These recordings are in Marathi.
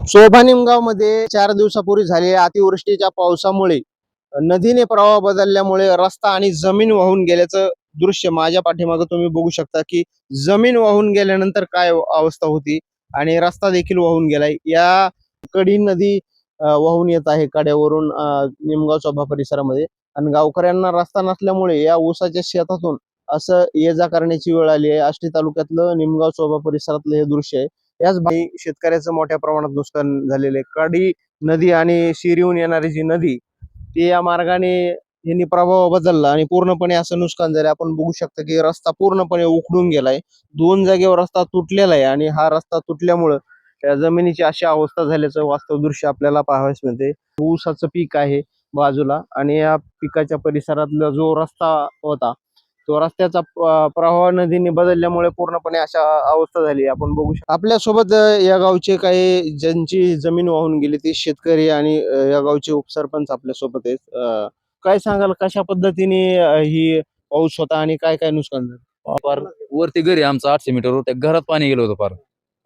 शोभा निमगावमध्ये 4 दिवसापूर्वी झालेल्या अतिवृष्टीच्या पावसामुळे नदीने प्रवाह बदलल्यामुळे रस्ता आणि जमीन वाहून गेल्याचं दृश्य माझ्या पाठीमागे तुम्ही बघू शकता की जमीन वाहून गेल्यानंतर काय अवस्था होती आणि रस्ता देखील वाहून गेलाय. या कडी नदी वाहून येत आहे कड्यावरून निमगाव शोभा परिसरामध्ये आणि गावकऱ्यांना रस्ता नसल्यामुळे या ऊसाच्या शेतातून असं ये जा करण्याची वेळ आली आहे. आष्टी तालुक्यातलं निमगाव शोभा परिसरातलं हे दृश्य आहे. याच भाई शेतकऱ्याचं मोठ्या प्रमाणात नुकसान झालेले. कडी नदी आणि शिरीहून येणारी जी नदी ती या मार्गाने यांनी प्रभाव बदलला आणि पूर्णपणे असं नुकसान झालं. आपण बघू शकता की रस्ता पूर्णपणे उखडून गेलाय. 2 जागेवर रस्ता तुटलेला आहे आणि हा रस्ता तुटल्यामुळं त्या जमिनीची अशी अवस्था झाल्याचं वास्तव दृश्य आपल्याला पाहावयास मिळते. ऊसाचं पीक आहे बाजूला आणि या पिकाच्या परिसरातला जो रस्ता होता तो रस्त्याचा प्रवाह नदीने बदलल्यामुळे पूर्णपणे अशा अवस्था झाली. आपण बघू शकतो आपल्यासोबत या गावचे काही ज्यांची जमीन वाहून गेली ते शेतकरी आणि या गावचे उपसरपंच आपल्यासोबत आहेत. काय सांगाल कशा पद्धतीने ही पाऊस होता आणि काय काय नुकसान झालं? पार वरती घरी आमचं 800 मीटरवर त्या घरात पाणी गेलं होतं पार.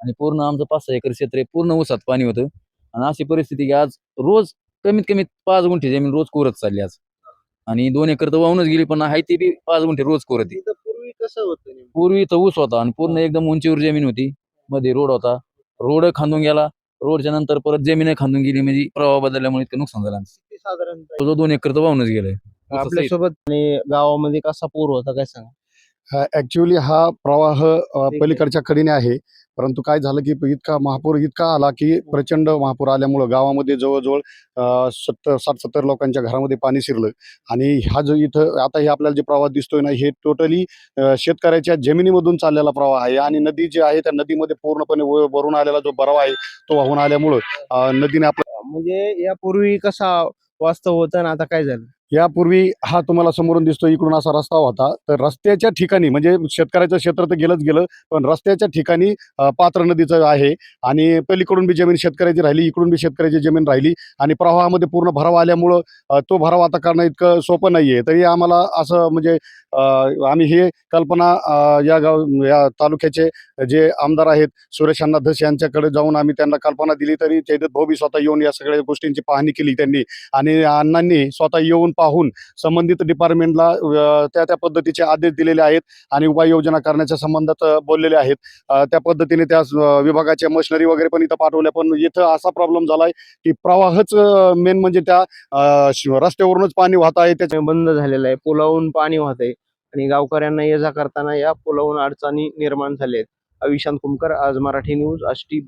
आणि पूर्ण आमचं 5-6 एकर क्षेत्र आहे, पूर्ण ऊसात पाणी होतं. आणि अशी परिस्थिती की आज रोज कमीत कमी 5 गुंठे जमीन रोज कोरत चालली आज. आणि 2 एकर तर वाहूनच गेली, पण आहे ती बी 5 गुंठे रोज कोरत आहे. इथं पूर्वी कसं होतं नेमकं? पूर्वी इथं ऊस होता आणि पूर्ण एकदम उंचीवर जमीन होती, मध्ये रोड होता. रोड खांदून गेला, रोडच्या नंतर परत जमीन खांदून गेली, म्हणजे प्रवाह बदलल्यामुळे इतकं नुकसान झालं आमचं. किती साधारणतः तो 2 एकर तर वाहूनच गेलंय. आपल्यासोबत आणि गावामध्ये कसा पूर होता काय सांगा? ऍक्च्युअली हा प्रवाह पलीकडच्या कडेने आहे, परंतु काय झालं की इतका महापूर इतका आला की प्रचंड महापूर आल्यामुळं गावामध्ये जवळजवळ 60-70 लोकांच्या घरामध्ये पाणी शिरलं. आणि हा जो इथं आता हे आपल्याला जे प्रवाह दिसतोय ना, हे टोटली शेतकऱ्याच्या जमिनीमधून चाललेला प्रवाह आहे. आणि नदी जी आहे त्या नदीमध्ये पूर्णपणे वरून आलेला जो बराव आहे तो वाहून आल्यामुळं नदीने म्हणजे यापूर्वी कसा वास्तव होतं ना आता काय झालं? यापूर्वी हा तुम्हाला समोरून दिसतो इकडून असा रस्ता होता, तर रस्त्याच्या ठिकाणी म्हणजे शेतकऱ्याचं क्षेत्र तर गेलंच गेलं, पण रस्त्याच्या ठिकाणी पात्र नदीचं आहे. आणि पलीकडून बी जमीन शेतकऱ्याची राहिली, इकडून बी शेतकऱ्याची जमीन राहिली. आणि प्रवाहामध्ये पूर्ण भराव आल्यामुळं तो भराव आता करणं इतकं सोपं नाहीये. तरी आम्हाला असं म्हणजे आम्ही हे कल्पना या तालुक्याचे जे आमदार आहेत सुरेश अण्णा धस यांच्याकडे जाऊन आम्ही त्यांना कल्पना दिली, तरी जयदत्त भाऊ बी स्वतः येऊन या सगळ्या गोष्टींची पाहणी केली त्यांनी. आणि अण्णांनी स्वतः येऊन पाहून संबंधित डिपार्टमेंटला त्या पद्धतीचे आदेश दिलेले आहेत आणि उपाययोजना करण्याच्या संबंधात बोललेले आहेत. त्या पद्धतीने त्या विभागाच्या मशिनरी वगैरे पण इथं पाठवल्या, पण इथं असा प्रॉब्लेम झालाय की प्रवाहच मेन म्हणजे त्या रस्त्यावरूनच पाणी वाहत आहे. त्याच्या बंद झालेला आहे, पुलावून पाणी वाहत आहे आणि गावकऱ्यांना ये जा करताना या पुलावून अडचणी निर्माण झाल्या आहेत. अविशांत कुमकर, आज मराठी न्यूज, आष्टी.